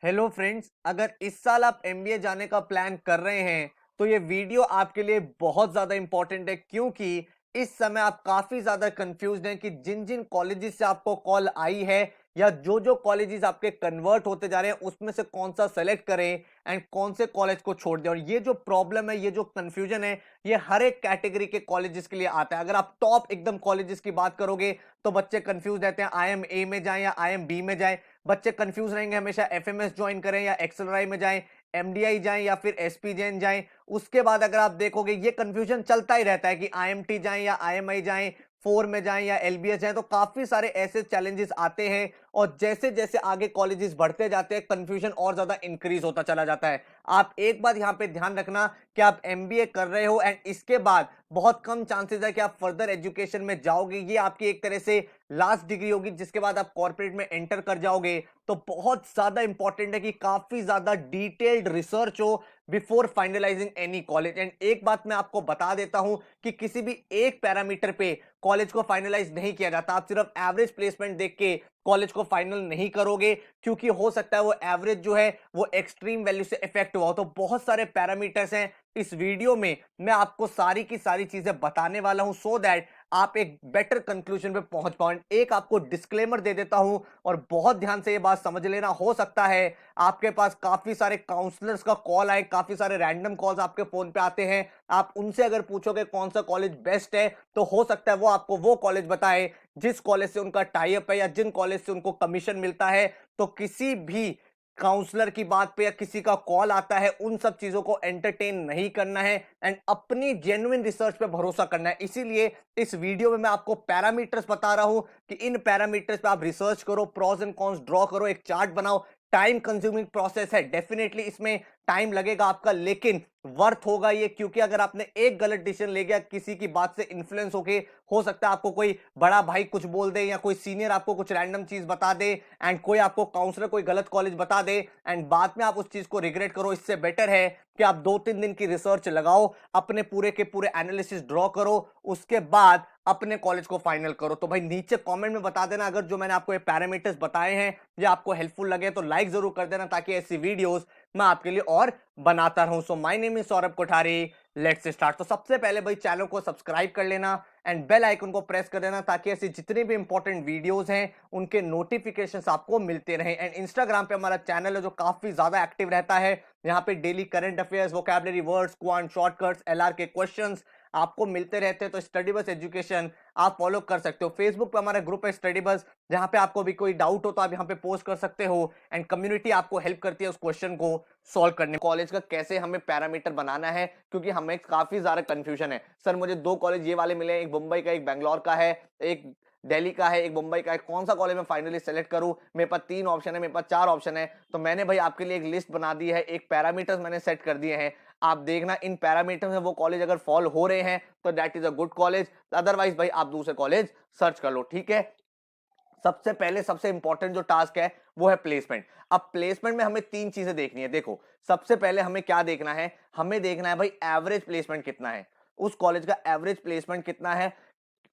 Hello friends, अगर इस साल आप एमबीए जाने का प्लान कर रहे हैं तो ये वीडियो आपके लिए बहुत ज्यादा इंपॉर्टेंट है, क्योंकि इस समय आप काफी ज्यादा कंफ्यूज्ड हैं कि जिन जिन कॉलेजेस से आपको कॉल आई है या जो जो कॉलेजेस आपके कन्वर्ट होते जा रहे हैं उसमें से कौन सा सेलेक्ट करें एंड कौन से कॉलेज को छोड़ दें। और ये जो प्रॉब्लम है, ये जो कंफ्यूजन है, ये हर एक कैटेगरी के कॉलेजेस के लिए आता है। अगर आप टॉप एकदम कॉलेजेस की बात करोगे तो बच्चे कंफ्यूज रहते हैं, आईएम ए में जाएं या आईएम बी में जाएं। बच्चे कंफ्यूज रहेंगे हमेशा, एफएमएस ज्वाइन करें या एक्सेलराई में जाएं, एमडीआई जाएं या फिर एसपी जैन जाएं। उसके बाद अगर आप देखोगे ये कंफ्यूजन चलता ही रहता है कि आईएमटी जाएं या आईएमआई जाएं, फोर में जाएं या एलबीएस जाएं। तो काफी सारे ऐसे चैलेंजेस आते हैं और जैसे जैसे आगे कॉलेजेस बढ़ते जाते हैं कंफ्यूजन और ज्यादा इंक्रीज होता चला जाता है। आप एक बात यहां पे ध्यान रखना कि आप एमबीए कर रहे हो एंड इसके बाद बहुत कम चांसेस है कि आप फर्दर एजुकेशन में जाओगे। ये आपकी एक तरह से लास्ट डिग्री होगी जिसके बाद आप कॉर्पोरेट में एंटर कर जाओगे। तो बहुत ज्यादा इंपॉर्टेंट है कि काफी ज्यादा डिटेल्ड रिसर्च हो before finalising any college. And एक बात मैं आपको बता देता हूं कि किसी भी एक पैरामीटर पे कॉलेज को फाइनलाइज नहीं किया जाता। आप सिर्फ एवरेज प्लेसमेंट देख के कॉलेज को फाइनल नहीं करोगे, क्योंकि हो सकता है वो एवरेज जो है वो एक्सट्रीम वैल्यू से इफेक्ट हुआ हो। तो बहुत सारे पैरामीटर्स हैं, इस वीडियो में मैं आपको सारी की सारी चीजें बताने वाला हूं सो दैट आप एक बेटर कंक्लूजन पे पहुंच पाओ। एक आपको डिस्क्लेमर दे देता हूं और बहुत ध्यान से ये बात समझ लेना। हो सकता है आपके पास काफी सारे काउंसलर्स का कॉल आए, काफी सारे रैंडम कॉल्स आपके फोन पे आते हैं। आप उनसे अगर पूछोगे कौन सा कॉलेज बेस्ट है तो हो सकता है वो आपको वो कॉलेज बताए जिस कॉलेज से उनका टाई अप है या जिन कॉलेज से उनको कमीशन मिलता है। तो किसी भी काउंसलर की बात पे या किसी का कॉल आता है उन सब चीजों को एंटरटेन नहीं करना है एंड अपनी जेन्युइन रिसर्च पे भरोसा करना है। इसीलिए इस वीडियो में मैं आपको पैरामीटर्स बता रहा हूं कि इन पैरामीटर्स पे आप रिसर्च करो, प्रोस एंड कॉन्स ड्रॉ करो, एक चार्ट बनाओ। टाइम कंज्यूमिंग प्रोसेस है, डेफिनेटली इसमें टाइम लगेगा आपका, लेकिन वर्थ होगा ये। क्योंकि अगर आपने एक गलत डिसीजन ले गया किसी की बात से इन्फ्लुएंस होके, हो सकता है आपको कोई बड़ा भाई कुछ बोल दे या कोई सीनियर आपको कुछ रैंडम चीज बता दे एंड कोई आपको काउंसलर कोई गलत कॉलेज बता दे एंड बाद में आप उस चीज को रिग्रेट करो। इससे बेटर है कि आप 2-3 दिन की रिसर्च लगाओ, अपने पूरे के पूरे एनालिसिस ड्रॉ करो, उसके बाद अपने कॉलेज को फाइनल करो। तो भाई नीचे कमेंट में बता देना अगर जो मैंने आपको ये पैरामीटर्स बताए हैं ये आपको हेल्पफुल लगे तो लाइक जरूर कर देना, ताकि ऐसी वीडियोस मैं आपके लिए और बनाता रहूं। So my name is Saurabh Kothari, let's start. तो सबसे पहले भाई चैनल को सब्सक्राइब कर लेना एंड बेल आइकन को प्रेस कर देना, ताकि ऐसी जितनी भी इंपॉर्टेंट वीडियोस हैं उनके नोटिफिकेशंस आपको मिलते रहें। एंड इंस्टाग्राम पे हमारा चैनल है जो काफी ज्यादा एक्टिव रहता है। यहाँ पे daily current affairs, vocabulary words, quant shortcuts, LR के क्वेश्चंस आपको मिलते रहते हैं। तो स्टडी बस एजुकेशन आप फॉलो कर सकते हो। फेसबुक पे हमारा ग्रुप है स्टडी बस, जहां पे आपको भी कोई डाउट हो तो आप यहाँ पे पोस्ट कर सकते हो एंड कम्युनिटी आपको हेल्प करती है उस क्वेश्चन को सॉल्व करने। कॉलेज का कैसे हमें पैरामीटर बनाना है, क्योंकि हमें काफी ज्यादा कंफ्यूजन है। सर मुझे 2 कॉलेज ये वाले मिले हैं, एक मुंबई का एक बैंगलोर का है, एक दिल्ली का है, एक मुंबई का है, कौन सा कॉलेज में फाइनली सेलेक्ट करूं। मेरे पास 3 ऑप्शन है, मेरे पास 4 ऑप्शन है। तो मैंने भाई आपके लिए एक लिस्ट बना दी है, एक पैरामीटर्स मैंने सेट कर दिए हैं। आप देखना इन पैरामीटर्स में वो कॉलेज अगर फॉल हो रहे हैं तो that is a good college, otherwise भाई आप दूसरे कॉलेज सर्च कर लो, ठीक है। सबसे पहले सबसे इंपॉर्टेंट जो टास्क है वो है प्लेसमेंट। अब प्लेसमेंट में हमें 3 चीजें देखनी है। देखो सबसे पहले हमें क्या देखना है, हमें देखना है भाई एवरेज प्लेसमेंट कितना है, उस कॉलेज का एवरेज प्लेसमेंट कितना है।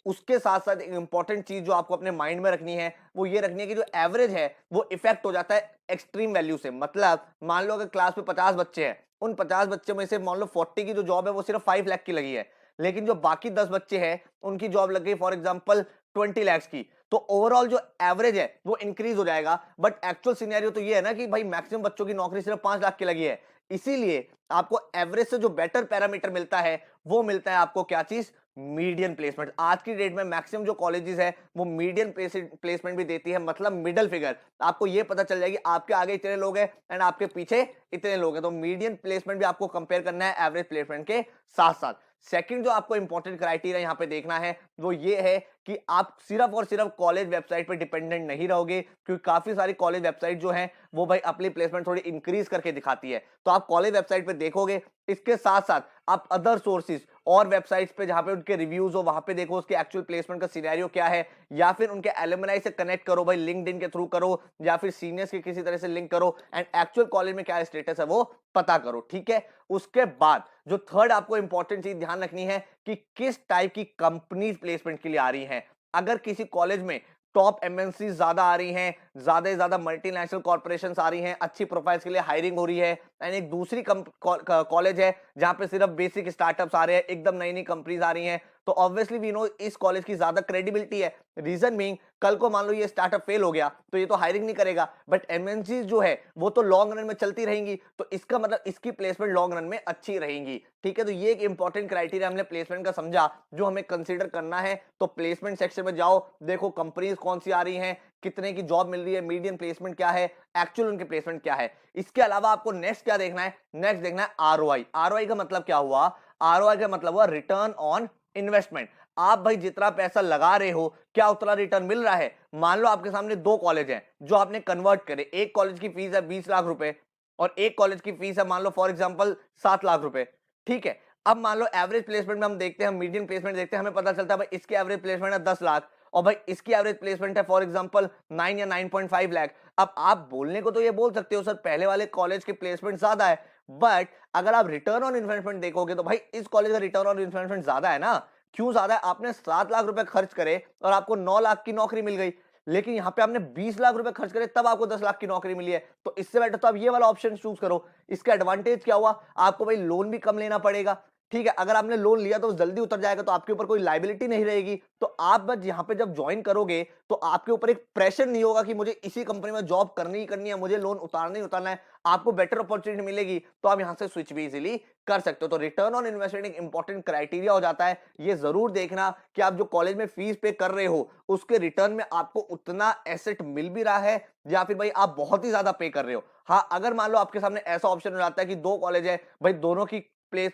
उसके साथ साथ एक इंपॉर्टेंट चीज जो आपको अपने माइंड में रखनी है वो ये रखनी है कि जो एवरेज है वो इफेक्ट हो जाता है एक्सट्रीम वैल्यू से। मतलब मान लो अगर क्लास में 50 बच्चे हैं, उन 50 बच्चे में से मान लो 40 की जो जॉब है वो सिर्फ 5 लाख की लगी है, लेकिन जो बाकी 10 बच्चे हैं उनकी जॉब लग गई फॉर एग्जाम्पल 20 लाख की। तो ओवरऑल जो एवरेज है वो इंक्रीज हो जाएगा। बट एक्चुअल सिनेरियो तो ये है ना कि भाई मैक्सिमम बच्चों की नौकरी सिर्फ 5 लाख की लगी है। इसीलिए आपको एवरेज से जो बेटर पैरामीटर मिलता है वो मिलता है आपको क्या चीज, मीडियन प्लेसमेंट। आज की डेट में मैक्सिमम जो कॉलेजेस है वो मीडियन प्लेसमेंट भी देती है, मतलब मिडल फिगर। आपको ये पता चल जाएगी आपके आगे इतने लोग हैं एंड आपके पीछे इतने लोग हैं। तो मीडियन प्लेसमेंट भी आपको कंपेयर करना है एवरेज प्लेसमेंट के साथ साथ। सेकंड जो आपको इंपॉर्टेंट क्राइटेरिया यहां पे देखना है वो ये है कि आप सिर्फ और सिर्फ कॉलेज वेबसाइट पे डिपेंडेंट नहीं रहोगे, क्योंकि काफी सारी कॉलेज वेबसाइट जो है वो भाई अपनी प्लेसमेंट थोड़ी इंक्रीज करके दिखाती है। तो आप कॉलेज वेबसाइट पे देखोगे, इसके साथ साथ आप अदर सोर्सेज और वेबसाइट्स पे जहां पे उनके रिव्यूज हो वहां पे देखो उसके एक्चुअल प्लेसमेंट का सिनेरियो क्या है, या फिर उनके एलुमनाई से कनेक्ट करो भाई, लिंक्डइन के थ्रू करो या फिर सीनियर्स के किसी तरह से लिंक करो एंड एक्चुअल कॉलेज में क्या स्टेटस है वो पता करो, ठीक है। उसके बाद जो थर्ड आपको इंपॉर्टेंट चीज ध्यान रखनी है कि किस टाइप की कंपनी प्लेसमेंट के लिए आ रही है। अगर किसी कॉलेज में टॉप एमएनसी ज्यादा आ रही हैं, ज्यादा से ज्यादा मल्टीनेशनल कॉर्पोरेशन आ रही हैं, अच्छी प्रोफाइल्स के लिए हायरिंग हो रही है। एंड एक दूसरी कॉलेज है जहां पे सिर्फ बेसिक स्टार्टअप्स आ रहे हैं, एकदम नई नई कंपनीज आ रही हैं। तो ऑब्वियसली वी नो इस कॉलेज की ज्यादा क्रेडिबिलिटी है। रीजन बीइंग, कल को मान लो ये स्टार्टअप फेल हो गया तो ये तो हायरिंग नहीं करेगा, बट एमएनसी जो है वो तो लॉन्ग रन में चलती रहेंगी, तो इसका मतलब इसकी प्लेसमेंट लॉन्ग रन में अच्छी रहेंगी। ठीक है, तो ये एक इंपॉर्टेंट क्राइटेरिया हमने प्लेसमेंट का समझा जो हमें कंसीडर करना है। तो प्लेसमेंट सेक्शन में जाओ, देखो कंपनीज कौन सी आ रही हैं, कितने की जॉब मिल रही है, मीडियम प्लेसमेंट क्या है, एक्चुअल उनके प्लेसमेंट क्या है। इसके अलावा आपको नेक्स्ट क्या देखना है, नेक्स्ट देखना है आरओआई। आरओआई का मतलब क्या हुआ, आरओआई का मतलब हुआ रिटर्न ऑन इन्वेस्टमेंट। आप भाई जितना पैसा लगा रहे हो क्या उतना रिटर्न मिल रहा है। मान लो आपके सामने दो कॉलेज हैं जो आपने कन्वर्ट करे, एक कॉलेज की फीस है 20 लाख रुपए और एक कॉलेज की फीस है मान लो फॉर एग्जांपल 7 लाख रुपए। ठीक है, अब मान लो एवरेज प्लेसमेंट में हम देखते हैं, हम मीडियम प्लेसमेंट देखते हैं, हमें पता चलता है भाई इसकी एवरेज प्लेसमेंट है 10 लाख और भाई इसकी एवरेज प्लेसमेंट है फॉर एग्जांपल 9 या 9.5 लाख। अब आप बोलने को तो ये बोल सकते हो सर पहले वाले कॉलेज की प्लेसमेंट ज्यादा है, बट अगर आप रिटर्न ऑन इन्वेस्टमेंट देखोगे तो भाई इस कॉलेज का रिटर्न ऑन इन्वेस्टमेंट ज्यादा है ना। क्यों ज्यादा है, आपने 7 लाख रुपए खर्च करे और आपको 9 लाख की नौकरी मिल गई, लेकिन यहां पे आपने 20 लाख रुपए खर्च करे तब आपको 10 लाख की नौकरी मिली है। तो इससे बेटर तो आप ये वाला ऑप्शन चूज करो। इसका एडवांटेज क्या हुआ, आपको भाई लोन भी कम लेना पड़ेगा। ठीक है, अगर आपने लोन लिया तो जल्दी उतर जाएगा, तो आपके ऊपर कोई लायबिलिटी नहीं रहेगी। तो आप बस यहाँ पे जब ज्वाइन करोगे तो आपके ऊपर एक प्रेशर नहीं होगा कि मुझे इसी कंपनी में जॉब करनी ही करनी है, मुझे लोन उतारना ही उतारना है। आपको बेटर अपॉर्चुनिटी मिलेगी तो आप यहां से स्विच भी इजीली कर सकते हो। तो रिटर्न ऑन इन्वेस्टमेंट एक इंपॉर्टेंट क्राइटेरिया हो जाता है। ये जरूर देखना कि आप जो कॉलेज में फीस पे कर रहे हो उसके रिटर्न में आपको उतना एसेट मिल भी रहा है या फिर भाई आप बहुत ही ज्यादा पे कर रहे हो। हाँ, अगर मान लो आपके सामने ऐसा ऑप्शन हो जाता है कि दो कॉलेज है, भाई दोनों की प्लेस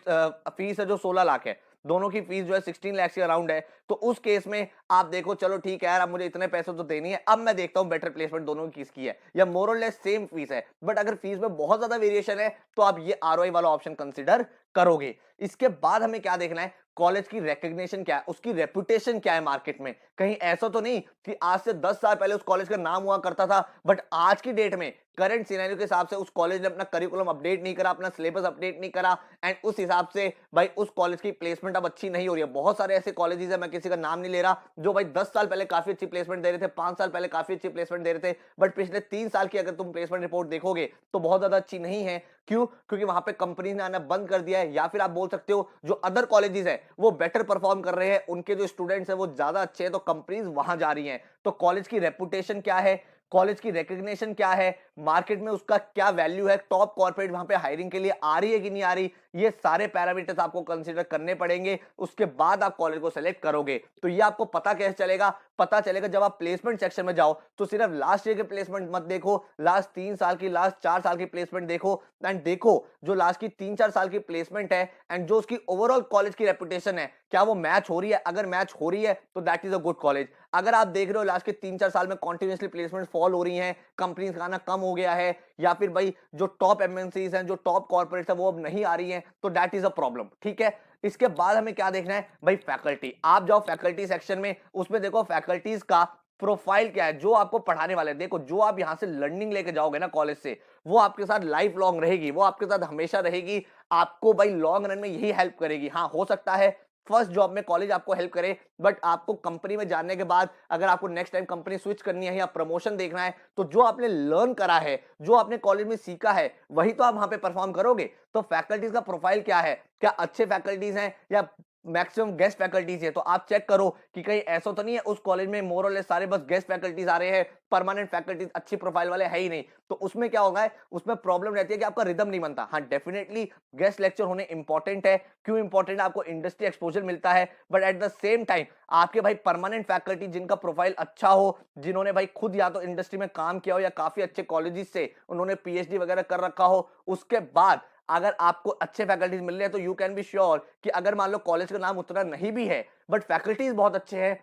फीस है जो 16 लाख है, दोनों की फीस जो है 16 लाख के अराउंड है, तो उस केस में आप देखो चलो ठीक है यार अब मुझे इतने पैसे तो देनी है, अब मैं देखता हूं बेटर प्लेसमेंट दोनों की किसकी है, या मोर और लेस सेम फीस है, बट अगर फीस में बहुत ज्यादा वेरिएशन है तो आप ये आरओआई वाला ऑप्शन कंसीडर करोगे। इसके बाद हमें क्या देखना है, कॉलेज की रिकॉग्निशन क्या है, उसकी रेपुटेशन क्या है मार्केट में। कहीं ऐसा तो नहीं कि आज से 10 साल पहले उस कॉलेज का नाम हुआ करता था बट आज की डेट में करंट सिनेरियो के हिसाब से उस कॉलेज ने अपना करिकुलम अपडेट नहीं करा, अपना सिलेबस अपडेट नहीं करा, एंड उस हिसाब से भाई उस कॉलेज की प्लेसमेंट अब अच्छी नहीं हो रही है। बहुत सारे ऐसे कॉलेजेस है, मैं किसी का नाम नहीं ले रहा, जो भाई 10 साल पहले काफी अच्छी प्लेसमेंट दे रहे थे, 5 साल पहले काफी अच्छी प्लेसमेंट दे रहे थे, बट पिछले 3 साल की अगर तुम प्लेसमेंट रिपोर्ट देखोगे तो बहुत ज्यादा अच्छी नहीं है। क्यों, क्योंकि वहां पे कंपनी ने आना बंद कर दिया है, या फिर आप बोल सकते हो जो अदर कॉलेजेस है वो बेटर परफॉर्म कर रहे हैं, उनके जो स्टूडेंट्स है वो ज्यादा अच्छे हैं, तो कंपनीज वहां जा रही हैं। तो कॉलेज की रेपुटेशन क्या है, कॉलेज की रिकॉग्निशन क्या है, मार्केट में उसका क्या वैल्यू है, टॉप कॉर्पोरेट वहां पे हायरिंग के लिए आ रही है कि नहीं आ रही, ये सारे पैरामीटर्स आपको कंसीडर करने पड़ेंगे। उसके बाद आप कॉलेज को सेलेक्ट करोगे। तो ये आपको पता कैसे चलेगा, पता चलेगा जब आप प्लेसमेंट सेक्शन में जाओ तो सिर्फ लास्ट ईयर के प्लेसमेंट मत देखो, लास्ट 3 साल की, लास्ट 4 साल की प्लेसमेंट देखो, एंड देखो जो लास्ट की 3-4 साल की प्लेसमेंट है एंड जो उसकी ओवरऑल कॉलेज की रेपुटेशन है क्या वो मैच हो रही है। अगर मैच हो रही है तो that is a good college. अगर आप देख रहे हो लास्ट के 3-4 साल में कॉन्टिन्यूसली प्लेसमेंट फॉल हो रही है, कंपनीज का आना कम हो गया है, या फिर भाई जो टॉप एमएनसीज हैं, जो टॉप कॉर्पोरेट्स है वो अब नहीं आ रही हैं, तो दैट इज अ प्रॉब्लम। ठीक है, इसके बाद हमें क्या देखना है भाई, फैकल्टी। आप जाओ फैकल्टी सेक्शन में, उसमें देखो फैकल्टीज का प्रोफाइल क्या है, जो आपको पढ़ाने वाले हैं। देखो जो आप यहां से लर्निंग लेके जाओगे ना कॉलेज से, वो आपके साथ लाइफ लॉन्ग रहेगी, वो आपके साथ हमेशा रहेगी, आपको भाई लॉन्ग रन में यही हेल्प करेगी। हाँ, हो सकता है फर्स्ट जॉब में कॉलेज आपको हेल्प करे, बट आपको कंपनी में जाने के बाद अगर आपको नेक्स्ट टाइम कंपनी स्विच करनी है या प्रमोशन देखना है, तो जो आपने लर्न करा है, जो आपने कॉलेज में सीखा है, वही तो आप वहां पे परफॉर्म करोगे। तो फैकल्टीज का प्रोफाइल क्या है, क्या अच्छे फैकल्टीज हैं या मैक्सिमम गेस्ट फैकल्टीज है। तो आप चेक करो कि कहीं ऐसा तो नहीं है उस कॉलेज में मोर और लेस सारे बस गेस्ट फैकल्टीज आ रहे हैं, परमानेंट फैकल्टीज अच्छी प्रोफाइल वाले है ही नहीं। तो उसमें क्या होगा, उसमें प्रॉब्लम रहती है कि आपका रिदम नहीं बनता। हाँ, डेफिनेटली गेस्ट लेक्चर होने इंपॉर्टेंट है। क्यों इंपॉर्टेंट है, आपको इंडस्ट्री एक्सपोजर मिलता है, but at the same time आपके भाई परमानेंट फैकल्टी जिनका प्रोफाइल अच्छा हो, जिन्होंने भाई खुद या तो इंडस्ट्री में काम किया हो या काफी अच्छे कॉलेजेस से उन्होंने पीएचडी वगैरह कर रखा हो, उसके बाद अगर आपको अच्छे फैकल्टीज मिल रहे हैं तो यू कैन बी श्योर कि अगर मान लो कॉलेज का नाम उतना नहीं भी है बट फैकल्टीज बहुत अच्छे हैं,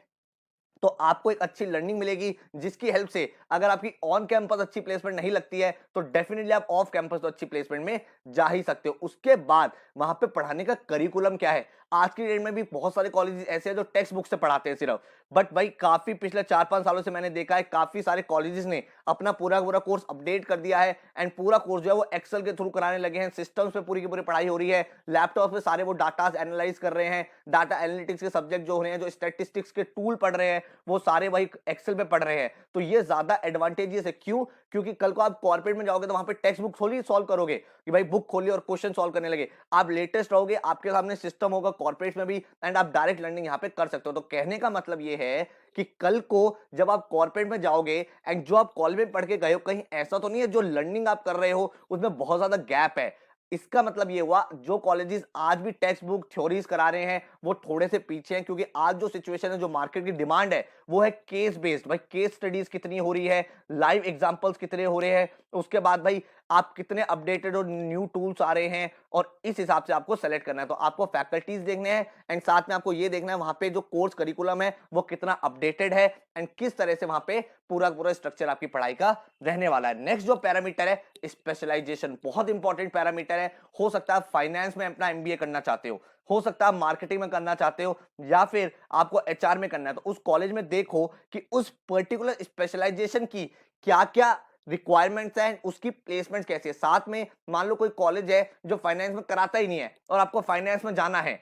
तो आपको एक अच्छी लर्निंग मिलेगी, जिसकी हेल्प से अगर आपकी ऑन कैंपस अच्छी प्लेसमेंट नहीं लगती है तो डेफिनेटली आप ऑफ कैंपस तो अच्छी प्लेसमेंट में जा ही सकते हो। उसके बाद वहां पे पढ़ाने का करिकुलम क्या है, आज की डेट में भी बहुत सारे कॉलेज ऐसे हैं जो टेक्स्ट बुक से पढ़ाते हैं सिर्फ, बट भाई काफी पिछले 4-5 सालों से मैंने देखा है काफी सारे कॉलेजेस ने अपना पूरा पूरा कोर्स अपडेट कर दिया है, एंड पूरा कोर्स जो है वो एक्सेल के थ्रू कराने लगे हैं, सिस्टम्स पे पूरी की पूरी पढ़ाई हो रही है, लैपटॉप पे सारे वो डाटा एनालाइज कर रहे हैं, डाटा एनालिटिक्स के सब्जेक्ट जो हो रहे हैं, जो स्टैटिस्टिक्स के टूल पढ़ रहे हैं, वो सारे वही एक्सेल पे पढ़ रहे हैं, तो ये ज्यादा एडवांटेजियस है। क्यों? क्योंकि कल को आप कॉर्पोरेट में जाओगे तो वहां पे टेक्स्ट बुक थोड़ी सॉल्व करोगे कि भाई बुक खोलिए और क्वेश्चन सॉल्व करने लगे। आप लेटेस्ट रहोगे, आपके सामने सिस्टम होगा कॉर्पोरेट में भी, एंड आप डायरेक्ट लर्निंग यहाँ पे कर सकते हो। तो कहने का मतलब ये है कि कल को जब आप कॉर्पोरेट में जाओगे एंड जो आप कॉलेज में पढ़ के गए हो, कहीं ऐसा तो नहीं है जो लर्निंग आप कर रहे हो उसमें बहुत ज्यादा गैप है। इसका मतलब ये हुआ जो कॉलेजेस आज भी टेक्स्ट बुक थ्योरीज करा रहे हैं वो थोड़े से पीछे हैं, क्योंकि आज जो सिचुएशन है, जो मार्केट की डिमांड है, वो है केस बेस्ड। भाई केस स्टडीज कितनी हो रही है, लाइव एग्जांपल्स कितने हो रहे हैं, उसके बाद भाई आप कितने अपडेटेड और न्यू टूल्स आ रहे हैं, और इस हिसाब से आपको सेलेक्ट करना है। तो आपको फैकल्टीज देखने हैं एंड साथ में आपको ये देखना है वहां पे जो कोर्स करिकुलम है वो कितना अपडेटेड है एंड किस तरह से वहां पे पूरा पूरा स्ट्रक्चर आपकी पढ़ाई का रहने वाला है। नेक्स्ट जो पैरामीटर है स्पेशलाइजेशन, बहुत इंपॉर्टेंट पैरामीटर है। हो सकता है फाइनेंस में अपना एमबीए करना चाहते हो सकता है मार्केटिंग में करना चाहते हो, या फिर आपको एचआर में करना है, तो उस कॉलेज में देखो कि उस पर्टिकुलर स्पेशलाइजेशन की क्या क्या रिक्वायरमेंट्स हैं, उसकी प्लेसमेंट कैसी है। साथ में मान लो कोई कॉलेज है जो फाइनेंस में कराता ही नहीं है और आपको फाइनेंस में जाना है,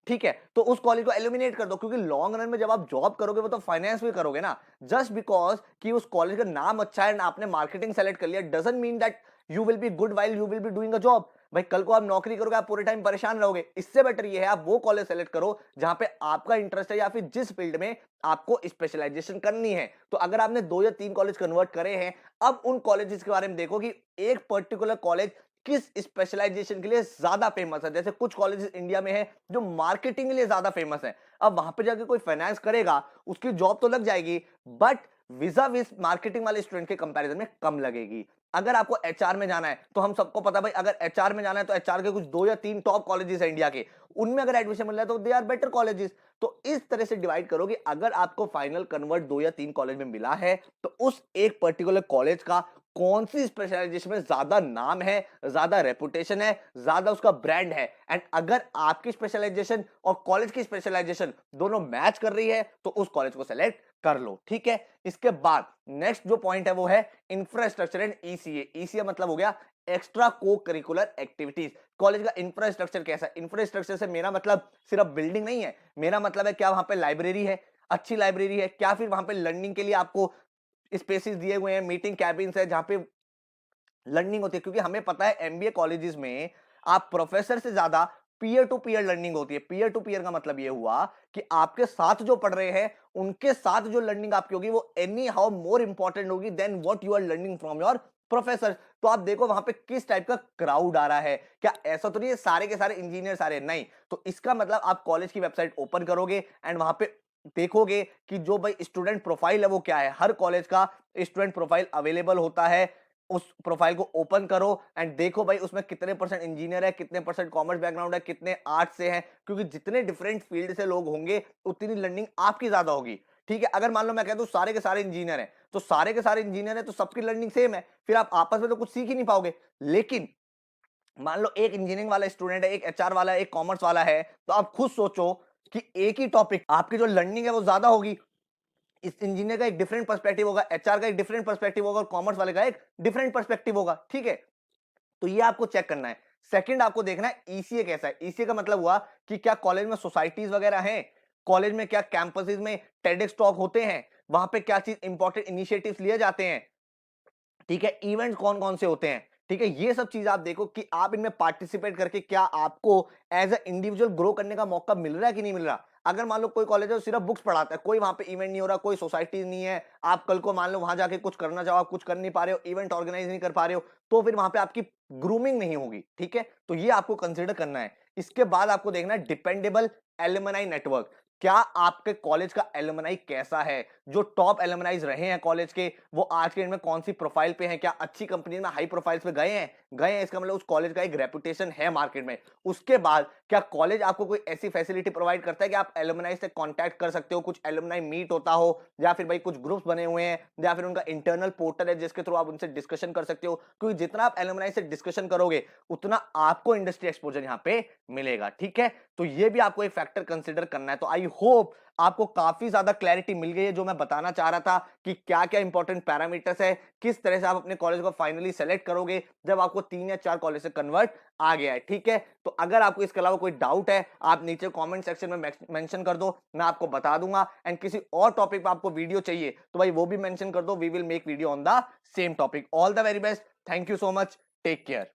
ठीक है, तो उस कॉलेज को एलिमिनेट कर दो, क्योंकि लॉन्ग रन में जब आप जॉब करोगे वो तो फाइनेंस में करोगे ना। जस्ट बिकॉज कि उस कॉलेज का नाम अच्छा है, आपने मार्केटिंग सेलेक्ट कर लिया, doesn't mean that you will be good while you will be doing a job. भाई कल को आप नौकरी करोगे, आप पूरे टाइम परेशान रहोगे। इससे बेटर ये है आप वो कॉलेज सेलेक्ट करो जहां पे आपका इंटरेस्ट है, या फिर जिस फील्ड में आपको स्पेशलाइजेशन करनी है। तो अगर आपने 2 या 3 कॉलेज कन्वर्ट करे हैं, अब उन कॉलेजेस के बारे में देखो कि एक पर्टिकुलर कॉलेज किस स्पेशलाइजेशन के लिए ज्यादा फेमस है। जैसे कुछ कॉलेजेस इंडिया में है जो मार्केटिंग के लिए ज्यादा फेमस है। अब वहां पे जाके कोई फाइनेंस करेगा, उसकी जॉब तो लग जाएगी, बट विजा विज मार्केटिंग वाले स्टूडेंट के कंपैरिजन में कम लगेगी। अगर आपको एचआर में जाना है तो हम सबको पता भाई, अगर एचआर में जाना है तो एचआर के कुछ 2 या 3 टॉप कॉलेजेस है इंडिया के, उनमें अगर एडमिशन मिल रहा है तो दे आर बेटर कॉलेजेस। तो इस तरह से डिवाइड करो कि अगर आपको फाइनल कन्वर्ट 2 या 3 कॉलेज में मिला है तो उस एक पर्टिकुलर कॉलेज का कौन सी स्पेशलाइजेशन में ज्यादा नाम है, ज्यादा रेपुटेशन है, ज्यादा उसका ब्रांड है। एंड अगर आपकी स्पेशलाइजेशन और कॉलेज की स्पेशलाइजेशन दोनों मैच कर रही है तो उस कॉलेज को सेलेक्ट कर लो, ठीक है। इसके बाद नेक्स्ट जो पॉइंट है वो है इंफ्रास्ट्रक्चर एंड ईसीए। ईसीए मतलब हो गया एक्स्ट्रा को करिकुलर एक्टिविटीज। कॉलेज का इंफ्रास्ट्रक्चर कैसा है? इंफ्रास्ट्रक्चर से मेरा मतलब सिर्फ बिल्डिंग नहीं है, मेरा मतलब है क्या वहां पे लाइब्रेरी है, अच्छी लाइब्रेरी है, क्या फिर वहां पे लर्निंग के लिए आपको स्पेसेस दिए हुए हैं, मीटिंग कैबिन्स है जहां पे लर्निंग होती है। क्योंकि हमें पता है एमबीए कॉलेजेस में आप प्रोफेसर से ज्यादा पीयर टू पीयर लर्निंग होती है। पीयर टू पीयर का मतलब ये हुआ कि आपके साथ जो पढ़ रहे हैं उनके साथ जो लर्निंग आपकी होगी वो एनी हाउ मोर इंपॉर्टेंट होगी then what you are learning from your professor. तो आप देखो वहां पे किस टाइप का क्राउड आ रहा है। क्या ऐसा तो नहीं है सारे के सारे इंजीनियर सारे, नहीं। तो इसका मतलब आप कॉलेज की वेबसाइट ओपन करोगे एंड वहां पे देखोगे कि जो भाई स्टूडेंट प्रोफाइल है वो क्या है। हर कॉलेज का स्टूडेंट प्रोफाइल अवेलेबल होता है, उस प्रोफाइल को ओपन करो एंड देखो भाई उसमें कितने परसेंट इंजीनियर है, कितने परसेंट कॉमर्स बैकग्राउंड है, कितने आर्ट्स से हैं। क्योंकि जितने डिफरेंट फील्ड से लोग होंगे उतनी लर्निंग आपकी ज्यादा होगी, ठीक है। अगर मान लो मैं कह दूं सारे के सारे इंजीनियर हैं, तो सारे के सारे इंजीनियर हैं तो सबकी लर्निंग सेम है, फिर आप आपस में तो कुछ सीख ही नहीं पाओगे। लेकिन मान लो एक इंजीनियरिंग वाला स्टूडेंट है, एक एचआर वाला है, एक कॉमर्स वाला है, तो आप खुद सोचो कि एक ही टॉपिक आपकी जो लर्निंग है वो ज्यादा होगी। इस इंजीनियर का एक डिफरेंट पर्सपेक्टिव होगा, एचआर का एक डिफरेंट पर्सपेक्टिव होगा और कॉमर्स वाले का एक डिफरेंट पर्सपेक्टिव होगा, ठीक है। तो ये आपको चेक करना है। सेकंड आपको देखना है ईसीए कैसा है। ईसीए का मतलब हुआ कि क्या कॉलेज में सोसाइटीज वगैरह हैं, कॉलेज में क्या कैंपसेस में टेडेक्स टॉक होते हैं, वहां पे क्या चीज इंपॉर्टेंट इनिशिएटिव्स लिए जाते हैं, ठीक है, इवेंट्स कौन कौन से होते हैं, ठीक है। ये सब चीज आप देखो कि आप इनमें पार्टिसिपेट करके क्या आपको एज अ इंडिविजुअल ग्रो करने का मौका मिल रहा है कि नहीं मिल रहा। अगर मान लो कोई कॉलेज है सिर्फ बुक्स पढ़ाता है, कोई वहां पे इवेंट नहीं हो रहा, कोई सोसाइटी नहीं है, आप कल को मान लो वहां जाके कुछ करना चाहो, आप कुछ कर नहीं पा रहे हो, इवेंट ऑर्गेनाइज नहीं कर पा रहे हो, तो फिर वहां पे आपकी ग्रूमिंग नहीं होगी, ठीक है। तो ये आपको कंसिडर करना है। इसके बाद आपको देखना है डिपेंडेबल एलुमनाई नेटवर्क। क्या आपके कॉलेज का एलुमनाई कैसा है, जो टॉप एलुमनाइज रहे हैं कॉलेज के, वो आज के दिन में कौन सी प्रोफाइल पे हैं, क्या अच्छी कंपनी में हाई प्रोफाइल्स पे गए हैं, इसका मतलब उस कॉलेज का एक रेपुटेशन है मार्केट में। उसके बाद क्या कॉलेज आपको कोई ऐसी फैसिलिटी प्रोवाइड करता है कि आप एलुमनाई से कांटेक्ट कर सकते हो, कुछ एलुमनाई मीट होता हो, या फिर भाई कुछ ग्रुप्स बने हुए हैं, या फिर उनका इंटरनल पोर्टल है जिसके थ्रू आप उनसे डिस्कशन कर सकते हो। क्योंकि जितना आप एलुमनाई से डिस्कशन करोगे उतना आपको इंडस्ट्री एक्सपोजर यहाँ पे मिलेगा, ठीक है। तो ये भी आपको एक फैक्टर कंसिडर करना है। तो आई होप आपको काफी ज्यादा क्लैरिटी मिल गई है जो मैं बताना चाह रहा था कि क्या क्या इंपॉर्टेंट पैरामीटर्स है, किस तरह से आप अपने कॉलेज को फाइनली सेलेक्ट करोगे जब आपको 3 या 4 कॉलेज से कन्वर्ट आ गया है। ठीक है, तो अगर आपको इसके अलावा कोई डाउट है आप नीचे कमेंट सेक्शन में मेंशन कर दो, मैं आपको बता दूंगा। एंड किसी और टॉपिक पे आपको वीडियो चाहिए तो भाई वो भी मेंशन कर दो, we will make video on the same topic. All the very best, thank you so much, take care.